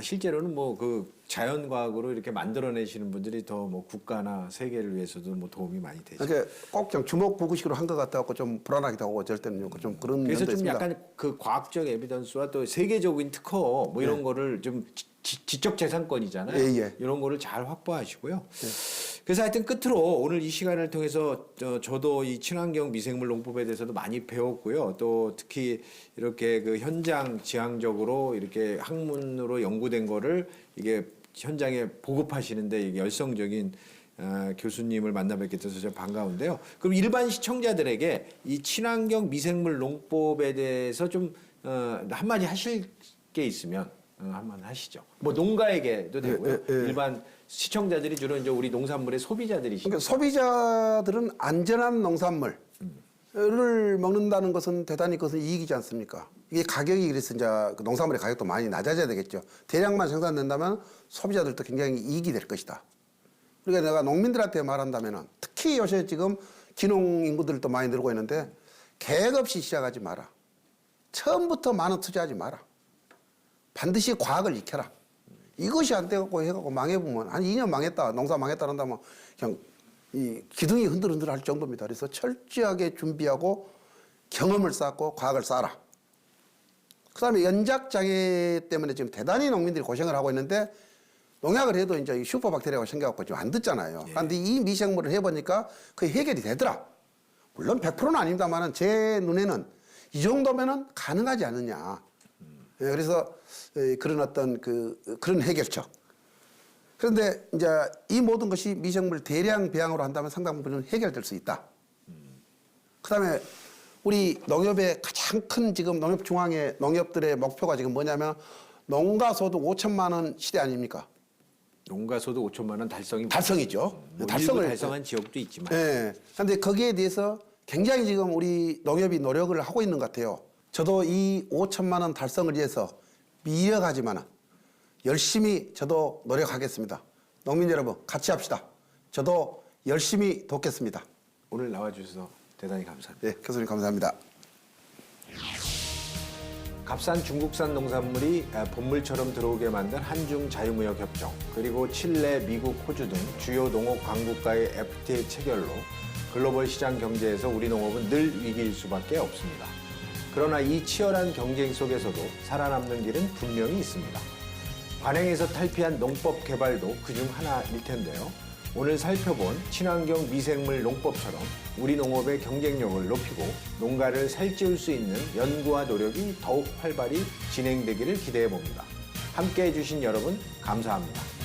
실제로는 뭐 그 자연과학으로 이렇게 만들어내시는 분들이 더 뭐 국가나 세계를 위해서도 뭐 도움이 많이 되죠. 그러니까 꼭 그냥 주먹구구식으로 한 것 같아갖고 좀 불안하기도 하고 어쩔 때는 좀 그런 그래서 면도 좀 있습니다. 약간 그 과학적 에비던스와 또 세계적인 특허 뭐 이런 거를 좀 지적 재산권이잖아요. 예, 예. 이런 거를 잘 확보하시고요. 그래서 하여튼 끝으로 오늘 이 시간을 통해서 저도 이 친환경 미생물 농법에 대해서도 많이 배웠고요. 또 특히 이렇게 그 현장 지향적으로 이렇게 학문으로 연구된 거를 이게 현장에 보급하시는데 이게 열성적인 교수님을 만나 뵙게 돼서 좀 반가운데요. 그럼 일반 시청자들에게 이 친환경 미생물 농법에 대해서 좀 한마디 하실 게 있으면 한번 하시죠. 뭐 농가에게도 되고요. 일반 시청자들이 주로 이제 우리 농산물의 소비자들이시죠. 그러니까 소비자들은 안전한 농산물을 먹는다는 것은 대단히 그것은 이익이지 않습니까? 이게 가격이 그래서 이제 그 농산물의 가격도 많이 낮아져야 되겠죠. 대량만 생산된다면 소비자들도 굉장히 이익이 될 것이다. 그러니까 내가 농민들한테 말한다면은 특히 요새 지금 기농 인구들도 많이 늘고 있는데 계획 없이 시작하지 마라. 처음부터 많은 투자하지 마라. 반드시 과학을 익혀라. 이것이 안 돼갖고 해갖고 망해보면 한 2년 망했다, 농사 망했다 한다면 그냥 이 기둥이 흔들흔들 할 정도입니다. 그래서 철저하게 준비하고 경험을 쌓고 과학을 쌓아라. 그 다음에 연작장애 때문에 지금 대단히 농민들이 고생을 하고 있는데 농약을 해도 이제 슈퍼박테리아가 생겨갖고 지금 안 듣잖아요. 그런데 이 미생물을 해보니까 그게 해결이 되더라. 물론 100%는 아닙니다만은 제 눈에는 이 정도면은 가능하지 않느냐. 그래서 그런 어떤 그런 해결책. 그런데 이제 이 모든 것이 미생물 대량 배양으로 한다면 상당 부분은 해결될 수 있다. 그다음에 우리 농협의 가장 큰 지금 농협중앙의 농협들의 목표가 지금 뭐냐면 농가 소득 5천만 원 시대 아닙니까? 농가 소득 5천만 원 달성이죠. 뭐 달성을 일부 달성한 지역도 있지만. 네. 그런데 거기에 대해서 굉장히 지금 우리 농협이 노력을 하고 있는 것 같아요. 저도 이 5천만 원 달성을 위해서 미력하지만 열심히 저도 노력하겠습니다. 농민 여러분 같이 합시다. 저도 열심히 돕겠습니다. 오늘 나와주셔서 대단히 감사합니다. 네, 교수님 감사합니다. 값싼 중국산 농산물이 본물처럼 들어오게 만든 한중 자유무역 협정, 그리고 칠레, 미국, 호주 등 주요 농업 강국가의 FTA 체결로 글로벌 시장 경제에서 우리 농업은 늘 위기일 수밖에 없습니다. 그러나 이 치열한 경쟁 속에서도 살아남는 길은 분명히 있습니다. 관행에서 탈피한 농법 개발도 그중 하나일 텐데요. 오늘 살펴본 친환경 미생물 농법처럼 우리 농업의 경쟁력을 높이고 농가를 살찌울 수 있는 연구와 노력이 더욱 활발히 진행되기를 기대해 봅니다. 함께해 주신 여러분 감사합니다.